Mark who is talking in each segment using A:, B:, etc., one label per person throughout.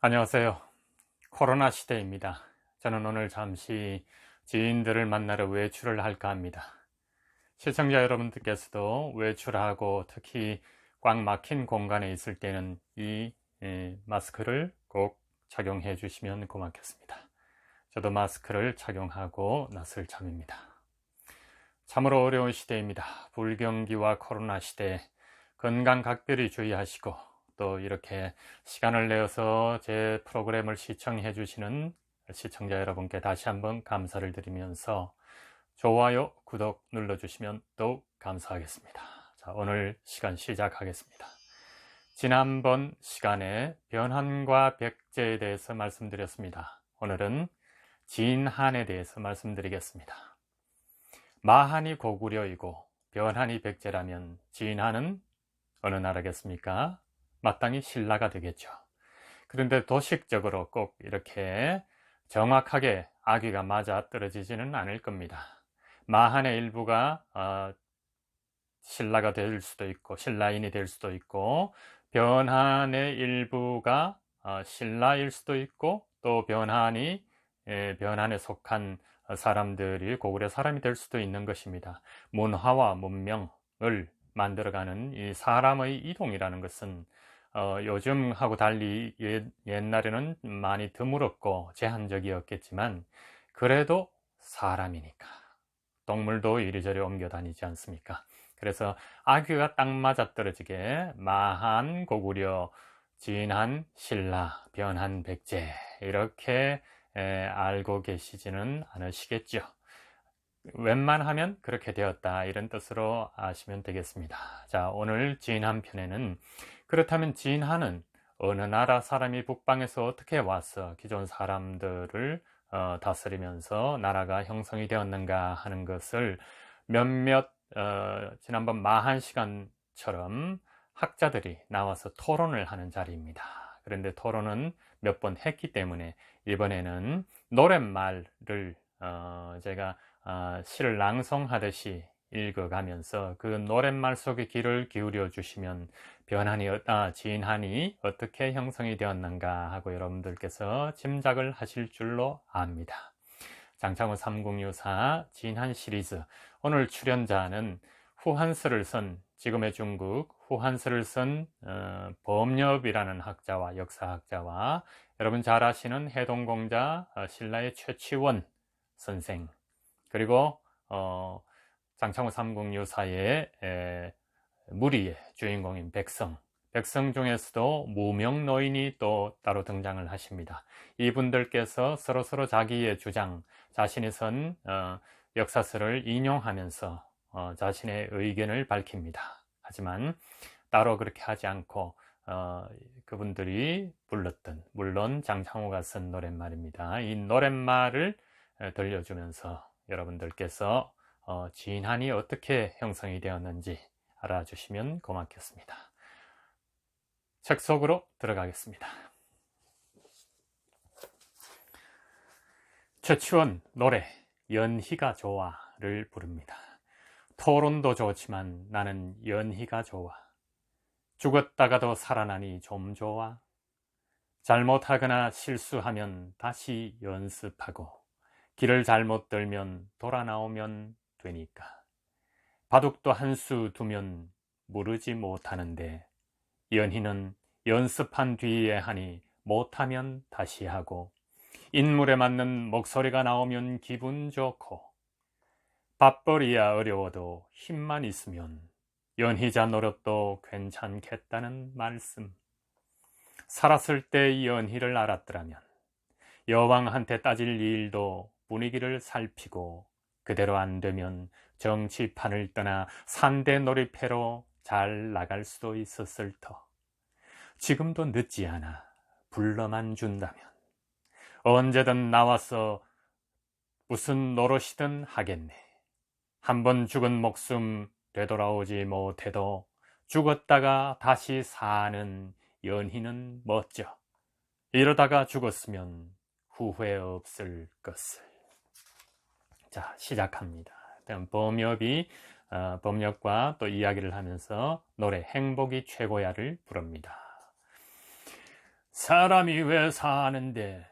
A: 안녕하세요. 코로나 시대입니다. 저는 오늘 잠시 지인들을 만나러 외출을 할까 합니다. 시청자 여러분들께서도 외출하고 특히 꽉 막힌 공간에 있을 때는 이 마스크를 꼭 착용해 주시면 고맙겠습니다. 저도 마스크를 착용하고 나설 참입니다. 참으로 어려운 시대입니다. 불경기와 코로나 시대, 건강 각별히 주의하시고 또 이렇게 시간을 내어서 제 프로그램을 시청해 주시는 시청자 여러분께 다시 한번 감사를 드리면서 좋아요, 구독 눌러주시면 더욱 감사하겠습니다. 자, 오늘 시간 시작하겠습니다. 지난번 시간에 변한과 백제에 대해서 말씀드렸습니다. 오늘은 진한에 대해서 말씀드리겠습니다. 마한이 고구려이고 변한이 백제라면 진한은 어느 나라겠습니까? 마땅히 신라가 되겠죠. 그런데 도식적으로 꼭 이렇게 정확하게 아귀가 맞아 떨어지지는 않을 겁니다. 마한의 일부가 신라가 될 수도 있고 신라인이 될 수도 있고 변한의 일부가 신라일 수도 있고 또 변한에 속한 사람들이 고구려 사람이 될 수도 있는 것입니다. 문화와 문명을 만들어가는 이 사람의 이동이라는 것은 요즘하고 달리 옛날에는 많이 드물었고 제한적이었겠지만 그래도 사람이니까 동물도 이리저리 옮겨 다니지 않습니까? 그래서 아귀가 딱 맞아떨어지게 마한 고구려, 진한 신라, 변한 백제 이렇게 알고 계시지는 않으시겠죠. 웬만하면 그렇게 되었다 이런 뜻으로 아시면 되겠습니다. 자, 오늘 진한 편에는 그렇다면 진한은 어느 나라 사람이 북방에서 어떻게 와서 기존 사람들을 다스리면서 나라가 형성이 되었는가 하는 것을 몇몇 지난번 마한 시간처럼 학자들이 나와서 토론을 하는 자리입니다. 그런데 토론은 몇 번 했기 때문에 이번에는 노랫말을 제가 시를 낭송하듯이 읽어가면서 그 노랫말 속에 귀를 기울여 주시면 진한이 어떻게 형성이 되었는가 하고 여러분들께서 짐작을 하실 줄로 압니다. 장창호 3064 진한 시리즈, 오늘 출연자는 후한스를 쓴 지금의 중국 후한스를 쓴 범엽이라는 학자와 역사학자와 여러분 잘 아시는 해동공자 신라의 최치원 선생, 그리고 장창호 3064의 무리의 주인공인 백성 중에서도 무명 노인이 또 따로 등장을 하십니다. 이분들께서 서로 자기의 주장, 자신이 쓴 역사서를 인용하면서 자신의 의견을 밝힙니다. 하지만 따로 그렇게 하지 않고 그분들이 불렀던, 물론 장창호가 쓴 노랫말입니다. 이 노랫말을 들려주면서 여러분들께서 진한이 어떻게 형성이 되었는지 알아주시면 고맙겠습니다. 책 속으로 들어가겠습니다. 최치원 노래 연희가 좋아를 부릅니다. 토론도 좋지만 나는 연희가 좋아. 죽었다가도 살아나니 좀 좋아. 잘못하거나 실수하면 다시 연습하고 길을 잘못 들면 돌아 나오면 되니까. 바둑도 한 수 두면 무르지 못하는데 연희는 연습한 뒤에 하니 못하면 다시 하고 인물에 맞는 목소리가 나오면 기분 좋고 밥벌이야 어려워도 힘만 있으면 연희자 노릇도 괜찮겠다는 말씀. 살았을 때 연희를 알았더라면 여왕한테 따질 일도 분위기를 살피고 그대로 안 되면 정치판을 떠나 산대 놀이패로 잘 나갈 수도 있었을 터. 지금도 늦지 않아 불러만 준다면 언제든 나와서 무슨 노릇이든 하겠네. 한번 죽은 목숨 되돌아오지 못해도 죽었다가 다시 사는 연희는 멋져. 이러다가 죽었으면 후회 없을 것을. 자, 시작합니다. 범엽이 범엽과 또 이야기를 하면서 노래 행복이 최고야를 부릅니다. 사람이 왜 사는데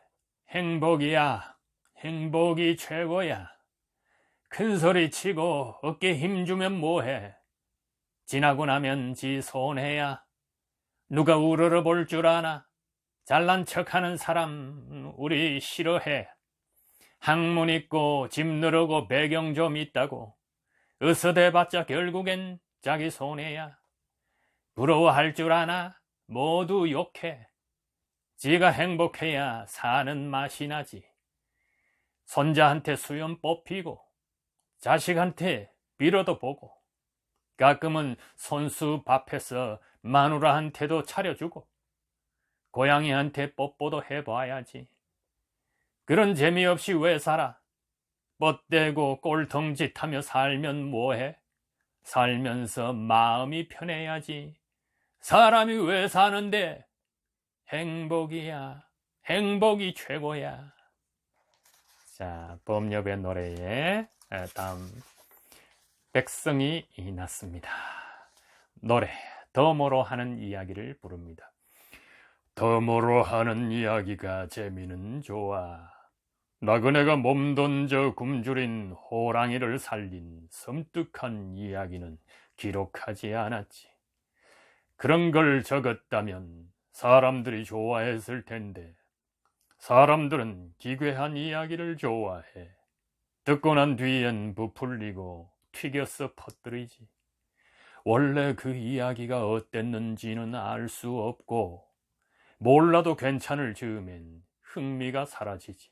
A: 행복이야, 행복이 최고야. 큰 소리 치고 어깨 힘주면 뭐해. 지나고 나면 지 손해야. 누가 우러러 볼 줄 아나. 잘난 척하는 사람 우리 싫어해. 학문 있고 집 늘어고 배경 좀 있다고 으스대봤자 결국엔 자기 손해야. 부러워할 줄 아나. 모두 욕해. 지가 행복해야 사는 맛이 나지. 손자한테 수염 뽑히고 자식한테 빌어도 보고 가끔은 손수 밥해서 마누라한테도 차려주고 고양이한테 뽀뽀도 해봐야지. 그런 재미없이 왜 살아? 뻗대고 꼴통짓하며 살면 뭐해? 살면서 마음이 편해야지. 사람이 왜 사는데? 행복이야. 행복이 최고야. 자, 범엽의 노래에 다음 백성이 났습니다. 노래 덤으로 하는 이야기를 부릅니다. 덤으로 하는 이야기가 재미는 좋아. 나그네가 몸 던져 굶주린 호랑이를 살린 섬뜩한 이야기는 기록하지 않았지. 그런 걸 적었다면 사람들이 좋아했을 텐데 사람들은 기괴한 이야기를 좋아해. 듣고 난 뒤엔 부풀리고 튀겨서 퍼뜨리지. 원래 그 이야기가 어땠는지는 알 수 없고 몰라도 괜찮을 즈음엔 흥미가 사라지지.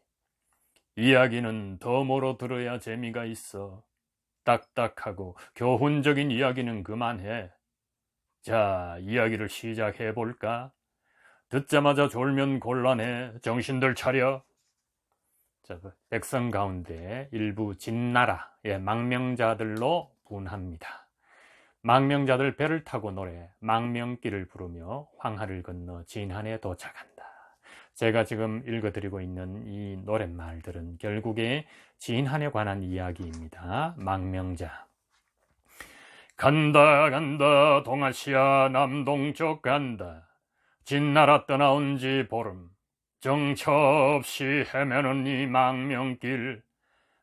A: 이야기는 덤으로 들어야 재미가 있어. 딱딱하고 교훈적인 이야기는 그만해. 자, 이야기를 시작해볼까? 듣자마자 졸면 곤란해. 정신들 차려. 자, 백성 가운데 일부 진나라의 망명자들로 분합니다. 망명자들 배를 타고 노래 망명길을 부르며 황하를 건너 진한에 도착한다. 제가 지금 읽어드리고 있는 이 노랫말들은 결국에 진한에 관한 이야기입니다. 망명자. 간다 간다 동아시아 남동쪽 간다. 진나라 떠나온 지 보름. 정처 없이 헤매는 이 망명길.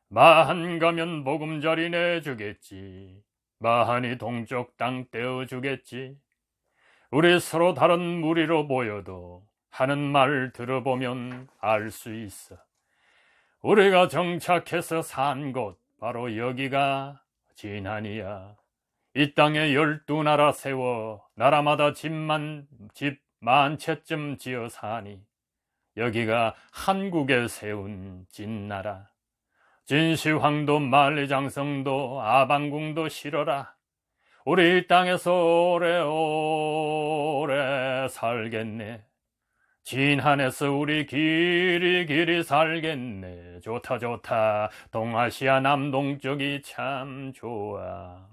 A: 마한 가면 보금자리 내주겠지. 마한이 동쪽 땅 떼어주겠지. 우리 서로 다른 무리로 보여도 하는 말 들어보면 알 수 있어. 우리가 정착해서 산 곳 바로 여기가 진한이야. 이 땅에 12나라 세워 나라마다 집 만 채쯤 지어 사니 여기가 한국에 세운 진나라. 진시황도 만리장성도 아방궁도 실어라. 우리 이 땅에서 오래오래 살겠네. 진한에서 우리 길이 살겠네. 좋다 좋다. 동아시아 남동쪽이 참 좋아.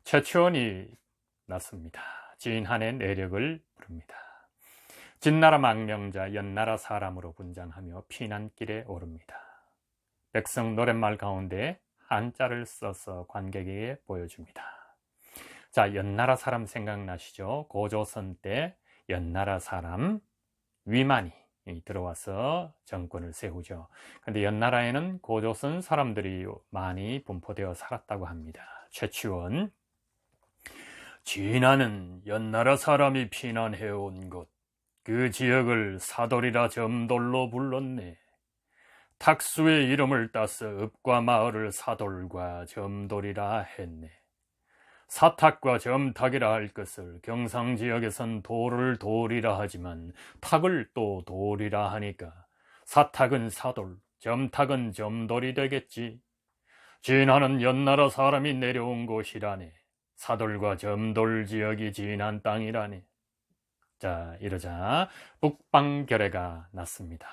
A: 최치원이 났습니다. 진한의 내력을 부릅니다. 진나라 망명자 연나라 사람으로 분장하며 피난길에 오릅니다. 백성 노랫말 가운데 한자를 써서 관객에게 보여줍니다. 자, 연나라 사람 생각나시죠? 고조선 때 연나라 사람 위만이 들어와서 정권을 세우죠. 그런데 연나라에는 고조선 사람들이 많이 분포되어 살았다고 합니다. 최치원. 진한은 연나라 사람이 피난해온 곳. 그 지역을 사돌이라 점돌로 불렀네. 탁수의 이름을 따서 읍과 마을을 사돌과 점돌이라 했네. 사탁과 점탁이라 할 것을 경상지역에선 돌을 돌이라 하지만 탁을 또 돌이라 하니까 사탁은 사돌, 점탁은 점돌이 되겠지. 진한은 연나라 사람이 내려온 곳이라네. 사돌과 점돌 지역이 진한 땅이라네. 자, 이러자 북방결해가 났습니다.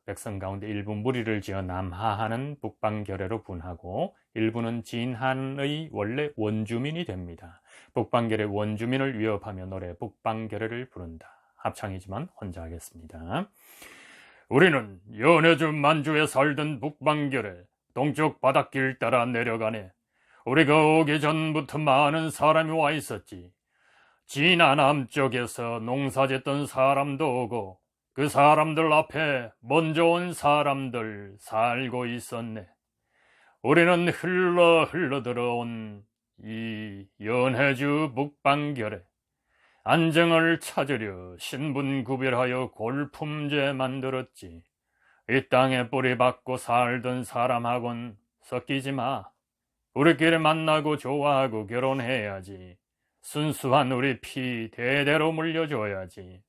A: 백성 가운데 일부 무리를 지어 남하하는 북방결해로 분하고 일부는 진한의 원래 원주민이 됩니다. 북방결해 원주민을 위협하며 노래 북방결해를 부른다. 합창이지만 혼자 하겠습니다. 우리는 연해주 만주에 살던 북방결해 동쪽 바닷길 따라 내려가네. 우리가 오기 전부터 많은 사람이 와 있었지. 진안 남쪽에서 농사짓던 사람도 오고 그 사람들 앞에 먼저 온 사람들 살고 있었네. 우리는 흘러 들어온 이 연해주 북방결에 안정을 찾으려 신분 구별하여 골품제 만들었지. 이 땅에 뿌리 박고 살던 사람하고는 섞이지 마. 우리끼리 만나고 좋아하고 결혼해야지. 순수한 우리 피 대대로 물려줘야지.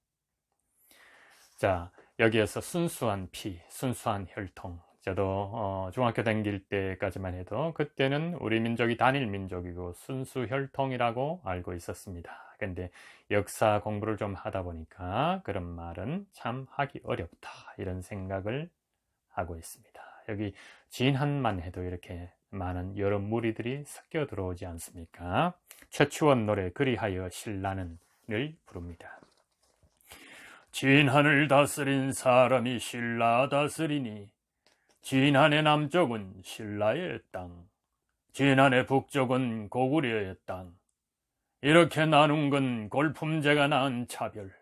A: 자, 여기에서 순수한 피, 순수한 혈통. 저도 중학교 다닐 때까지만 해도 그때는 우리 민족이 단일 민족이고 순수 혈통이라고 알고 있었습니다. 근데 역사 공부를 좀 하다 보니까 그런 말은 참 하기 어렵다, 이런 생각을 하고 있습니다. 여기 진한만 해도 이렇게 많은 여러 무리들이 섞여 들어오지 않습니까? 최추원 노래 그리하여 신라는을 부릅니다. 진한을 다스린 사람이 신라 다스리니 진한의 남쪽은 신라의 땅, 진한의 북쪽은 고구려의 땅. 이렇게 나눈 건 골품제가 낳은 차별.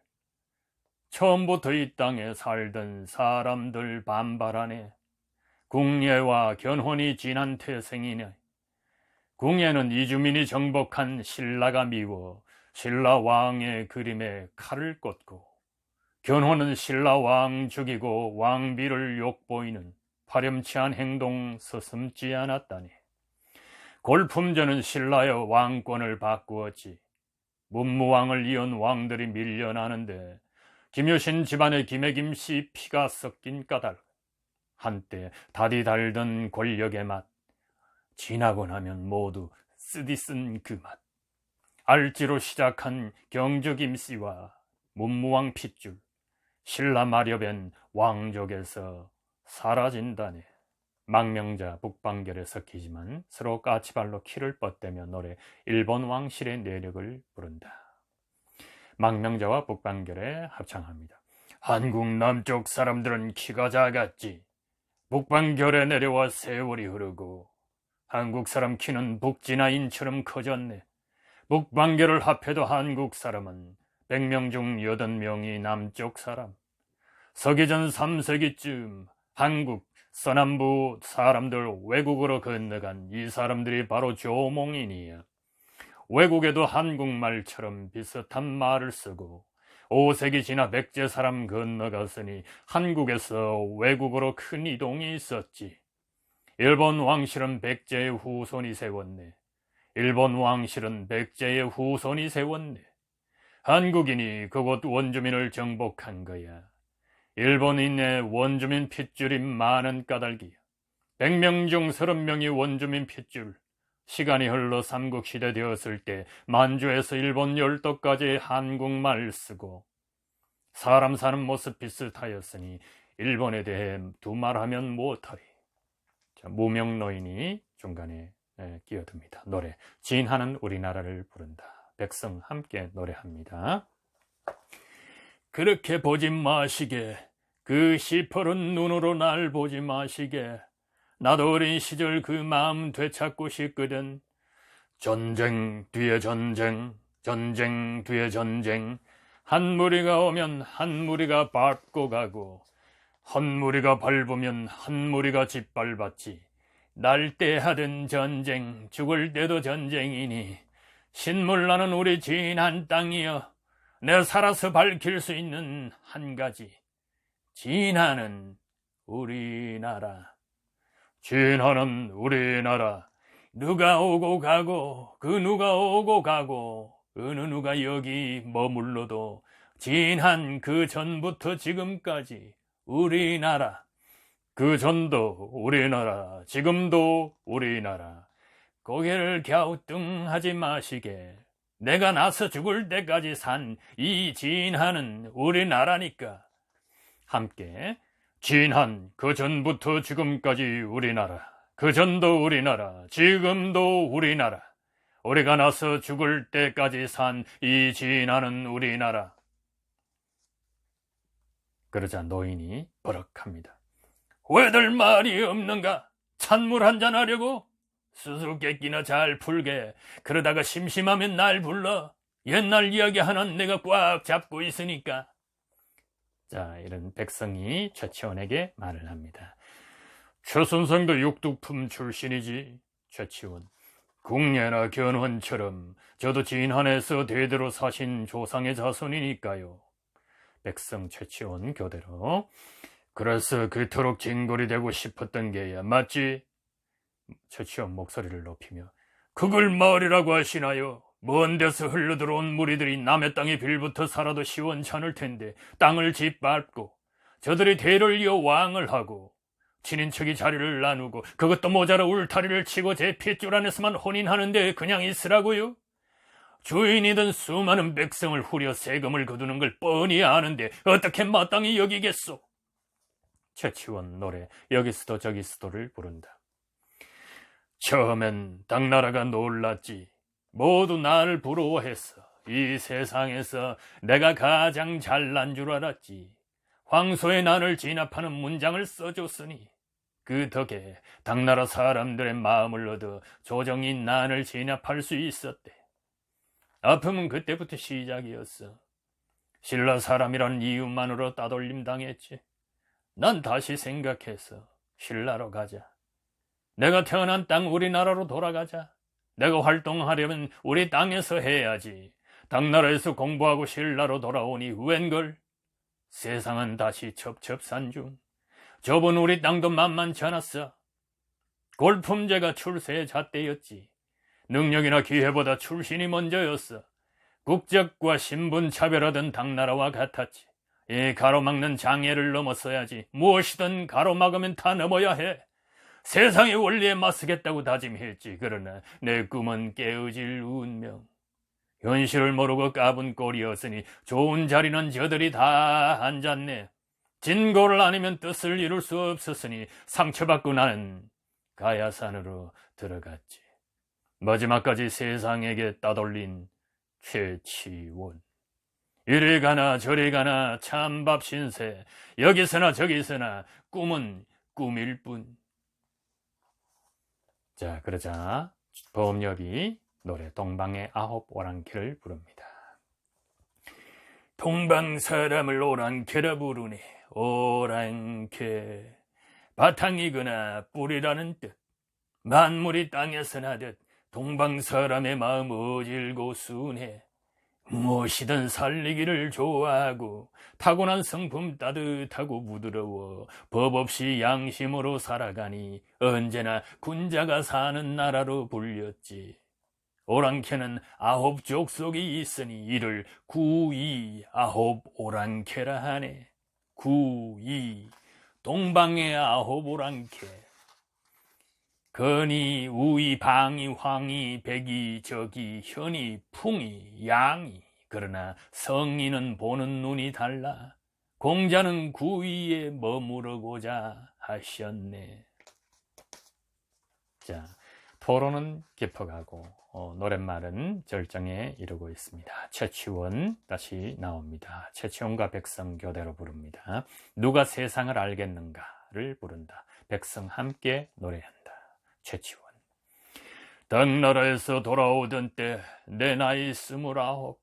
A: 처음부터 이 땅에 살던 사람들 반발하네. 궁예와 견훤이 진한 태생이네. 궁예는 이주민이 정복한 신라가 미워 신라 왕의 그림에 칼을 꽂고, 견훤은 신라 왕 죽이고 왕비를 욕보이는 파렴치한 행동 서슴지 않았다니. 골품제는 신라의 왕권을 바꾸었지. 문무왕을 이은 왕들이 밀려나는데 김효신 집안의 김해김씨 피가 섞인 까닭. 한때 다디 달던 권력의 맛, 지나고 나면 모두 쓰디쓴 그 맛. 알지로 시작한 경주김씨와 문무왕 핏줄, 신라 마렵엔 왕족에서 사라진다네. 망명자 북방결에 섞이지만 서로 까치발로 키를 뻗대며 노래 일본 왕실의 내력을 부른다. 망명자와 북방결에 합창합니다. 한국 남쪽 사람들은 키가 작았지. 북방결에 내려와 세월이 흐르고 한국 사람 키는 북지나 인처럼 커졌네. 북방결을 합해도 한국 사람은 100명 중 8명이 남쪽 사람. 서기전 3세기쯤 한국 서남부 사람들 외국으로 건너간 이 사람들이 바로 조몽인이야. 외국에도 한국말처럼 비슷한 말을 쓰고 5세기 지나 백제 사람 건너갔으니 한국에서 외국으로 큰 이동이 있었지. 일본 왕실은 백제의 후손이 세웠네. 일본 왕실은 백제의 후손이 세웠네. 한국인이 그곳 원주민을 정복한 거야. 일본인의 원주민 핏줄이 많은 까닭이야. 100명 중 30명이 원주민 핏줄. 시간이 흘러 삼국시대 되었을 때 만주에서 일본 열도까지 한국말 쓰고 사람 사는 모습 비슷하였으니 일본에 대해 두말하면 못하리. 자, 무명노인이 중간에 끼어듭니다. 노래 진하는 우리나라를 부른다. 백성 함께 노래합니다. 그렇게 보지 마시게, 그 시퍼런 눈으로 날 보지 마시게. 나도 어린 시절 그 마음 되찾고 싶거든. 전쟁 뒤에 전쟁, 전쟁 뒤에 전쟁. 한 무리가 오면 한 무리가 밟고 가고, 한 무리가 밟으면 한 무리가 짓밟았지. 날 때 하던 전쟁, 죽을 때도 전쟁이니 신물 나는 우리 진한 땅이여, 내 살아서 밝힐 수 있는 한 가지. 진하는 우리나라. 진하는 우리나라. 누가 오고 가고 그 누가 오고 가고 어느 누가 여기 머물러도 진한 그 전부터 지금까지 우리나라. 그 전도 우리나라, 지금도 우리나라. 고개를 갸우뚱하지 마시게. 내가 나서 죽을 때까지 산 이 진하는 우리나라니까. 함께 진한 그 전부터 지금까지 우리나라, 그 전도 우리나라, 지금도 우리나라. 우리가 나서 죽을 때까지 산 이 진하는 우리나라. 그러자 노인이 버럭합니다. 왜들 말이 없는가? 찬물 한잔 하려고? 수수께끼나 잘 풀게. 그러다가 심심하면 날 불러. 옛날 이야기 하나는 내가 꽉 잡고 있으니까. 자, 이런 백성이 최치원에게 말을 합니다. 최선생도 육두품 출신이지. 최치원, 궁예나 견훤처럼 저도 진한에서 대대로 사신 조상의 자손이니까요. 백성 최치원 교대로, 그래서 그토록 진골이 되고 싶었던 게야, 맞지? 최치원 목소리를 높이며, 그걸 말이라고 하시나요? 먼 데서 흘러들어온 무리들이 남의 땅에 빌부터 살아도 시원찮을 텐데 땅을 짓밟고 저들이 대를 이어 왕을 하고 친인척이 자리를 나누고 그것도 모자라 울타리를 치고 제 핏줄 안에서만 혼인하는데 그냥 있으라고요? 주인이든 수많은 백성을 후려 세금을 거두는 걸 뻔히 아는데 어떻게 마땅히 여기겠소? 최치원 노래 여기서도 저기서도를 부른다. 처음엔 당나라가 놀랐지. 모두 나를 부러워했어. 이 세상에서 내가 가장 잘난 줄 알았지. 황소의 난을 진압하는 문장을 써줬으니 그 덕에 당나라 사람들의 마음을 얻어 조정이 난을 진압할 수 있었대. 아픔은 그때부터 시작이었어. 신라 사람이란 이유만으로 따돌림 당했지. 난 다시 생각해서 신라로 가자. 내가 태어난 땅 우리나라로 돌아가자. 내가 활동하려면 우리 땅에서 해야지. 당나라에서 공부하고 신라로 돌아오니 웬걸? 세상은 다시 첩첩산중. 좁은 우리 땅도 만만치 않았어. 골품제가 출세의 잣대였지. 능력이나 기회보다 출신이 먼저였어. 국적과 신분 차별하던 당나라와 같았지. 이 가로막는 장애를 넘었어야지. 무엇이든 가로막으면 다 넘어야 해. 세상의 원리에 맞서겠다고 다짐했지. 그러나 내 꿈은 깨어질 운명. 현실을 모르고 까분 꼴이었으니 좋은 자리는 저들이 다 앉았네. 진고를 아니면 뜻을 이룰 수 없었으니 상처받고 나는 가야산으로 들어갔지. 마지막까지 세상에게 따돌린 최치원. 이리 가나 저리 가나 찬밥 신세. 여기서나 저기서나 꿈은 꿈일 뿐. 자, 그러자 보험엽이 노래 동방의 아홉 오랑캐를 부릅니다. 동방 사람을 오랑캐라 부르네. 오랑캐 바탕이거나 뿌리라는 뜻. 만물이 땅에서 나듯 동방 사람의 마음 어질고 순해. 무엇이든 살리기를 좋아하고 타고난 성품 따뜻하고 부드러워 법 없이 양심으로 살아가니 언제나 군자가 사는 나라로 불렸지. 오랑캐는 아홉 족속이 있으니 이를 구이 아홉 오랑캐라 하네. 구이 동방의 아홉 오랑캐. 건이, 우이, 방이, 황이, 백이, 적이, 현이, 풍이, 양이. 그러나 성인은 보는 눈이 달라. 공자는 구이에 머무르고자 하셨네. 자, 토론은 깊어가고 노랫말은 절정에 이르고 있습니다. 최치원 다시 나옵니다. 최치원과 백성 교대로 부릅니다. 누가 세상을 알겠는가를 부른다. 백성 함께 노래한다. 최치원. 당나라에서 돌아오던 때 내 나이 29.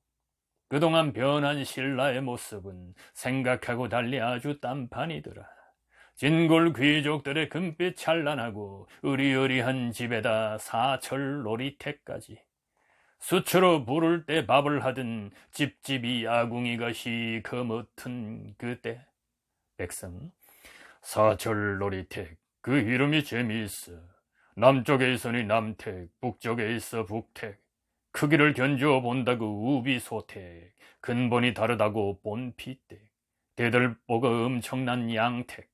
A: 그동안 변한 신라의 모습은 생각하고 달리 아주 딴판이더라. 진골 귀족들의 금빛 찬란하고 으리으리한 집에다 사철 놀이터까지. 수초로 부를 때 밥을 하던 집집이 아궁이가 시커멓던 그때. 백성. 사철 놀이터 그 이름이 재미있어. 남쪽에 있으니 남택, 북쪽에 있어 북택. 크기를 견주어 본다고 우비소택, 근본이 다르다고 본피택. 대들보가 엄청난 양택,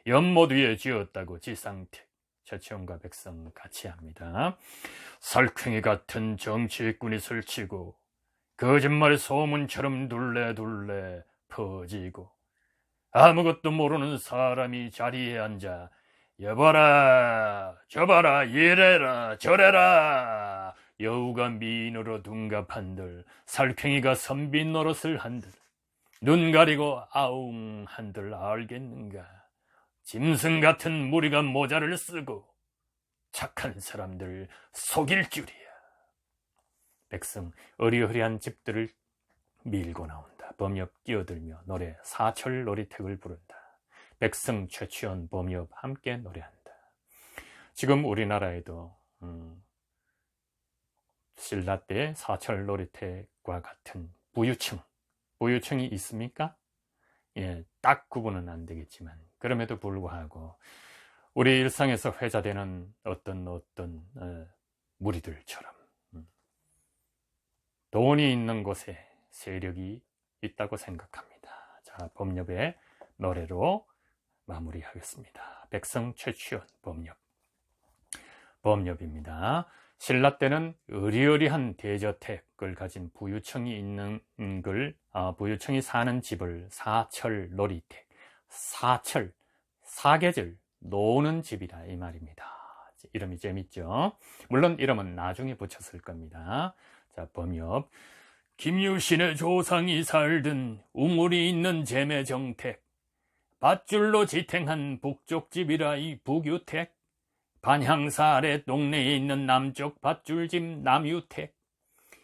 A: 연못 위에 지었다고 지상택. 최치원과 백성 같이 합니다. 살쾡이 같은 정치꾼이 설치고 거짓말 소문처럼 둘레둘레 퍼지고 아무것도 모르는 사람이 자리에 앉아 여봐라 저봐라 이래라 저래라. 여우가 미인으로 둔갑한들 살쾡이가 선비 노릇을 한들 눈 가리고 아웅 한들 알겠는가. 짐승 같은 무리가 모자를 쓰고 착한 사람들 속일 줄이야. 백성 어리어리한 집들을 밀고 나온다. 범엽 끼어들며 노래 사철 놀이택을 부른다. 백성 최치원 범엽 함께 노래한다. 지금 우리나라에도 신라 때 사철 놀이택과 같은 부유층이 있습니까? 예, 딱 구분은 안 되겠지만 그럼에도 불구하고 우리 일상에서 회자되는 어떤 무리들처럼 돈이 있는 곳에 세력이 있다고 생각합니다. 자, 범엽의 노래로 마무리하겠습니다. 백성 최치원 범엽입니다. 신라 때는 의리의리한 대저택을 가진 부유층이 있는 부유층이 사는 집을 사철 놀이택, 사계절 노는 집이라 이 말입니다. 이름이 재밌죠? 물론 이름은 나중에 붙였을 겁니다. 자, 범엽. 김유신의 조상이 살던 우물이 있는 제매정택, 밧줄로 지탱한 북쪽집이라 이 북유택, 반향사 아래 동네에 있는 남쪽 밧줄집 남유택,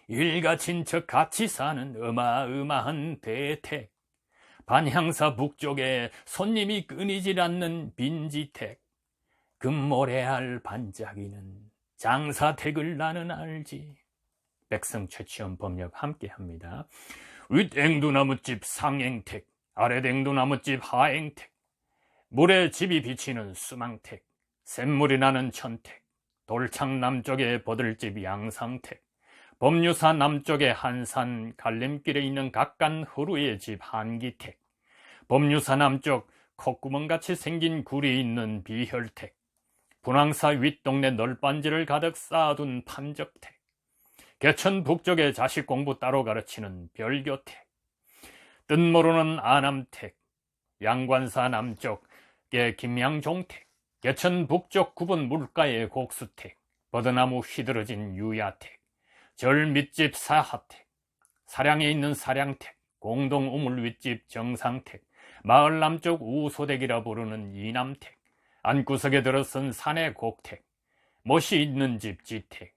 A: 일가 친척 같이 사는 어마어마한 대택, 반향사 북쪽에 손님이 끊이질 않는 빈지택, 금모래알 반짝이는 장사택을 나는 알지. 백성 최치원 범엽 함께합니다. 윗 앵두나무집 상앵택, 아래 앵두나무집 하앵택, 물에 집이 비치는 수망택, 샘물이 나는 천택, 돌창 남쪽에 버들집 양상택, 범유사 남쪽에 한산 갈림길에 있는 각간 허루의 집 한기택, 범유사 남쪽 콧구멍같이 생긴 굴이 있는 비혈택, 분황사 윗동네 널빤지를 가득 쌓아둔 판적택, 개천 북쪽에 자식 공부 따로 가르치는 별교택, 뜻모르는 아남택, 양관사 남쪽에 김양종택, 개천 북쪽 구분 물가의 곡수택, 버드나무 휘들어진 유야택, 절 밑집 사하택, 사량에 있는 사량택, 공동 우물 윗집 정상택, 마을 남쪽 우소댁이라 부르는 이남택, 안구석에 들어선 산의 곡택, 못이 있는 집 지택,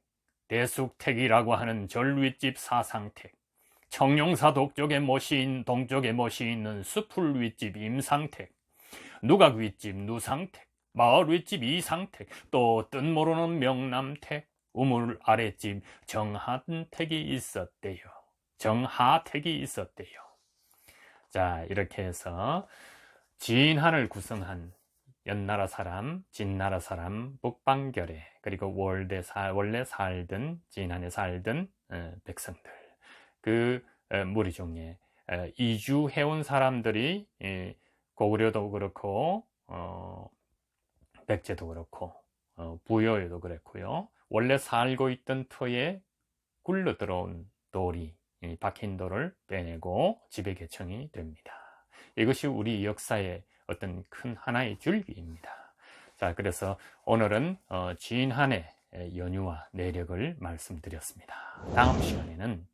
A: 대숙택이라고 하는 절 윗집 사상택, 청룡사 동쪽에 못이 있는 숲풀 윗집 임상택, 누각 윗집 누상택, 마을 윗집 이상택, 또 뜻모르는 명남택, 우물 아랫집 정하택이 있었대요. 자, 이렇게 해서 진한을 구성한 연나라 사람, 진나라 사람, 북방결에, 그리고 원래 살던 진한에 살던 백성들, 그 무리 중에 이주해온 사람들이 고구려도 그렇고 백제도 그렇고 부여에도 그랬고요. 원래 살고 있던 터에 굴러 들어온 돌이 박힌 돌을 빼내고 지배 개청이 됩니다. 이것이 우리 역사의 어떤 큰 하나의 줄기입니다. 자, 그래서 오늘은 진한의 연유와 내력을 말씀드렸습니다. 다음 시간에는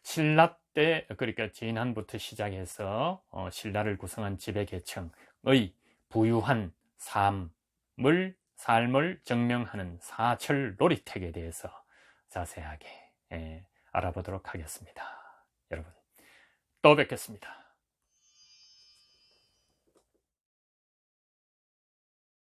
A: 신라 때, 그러니까 진한부터 시작해서 신라를 구성한 지배 계층의 부유한 삶을 증명하는 사철 놀이택에 대해서 자세하게 알아보도록 하겠습니다. 여러분, 또 뵙겠습니다.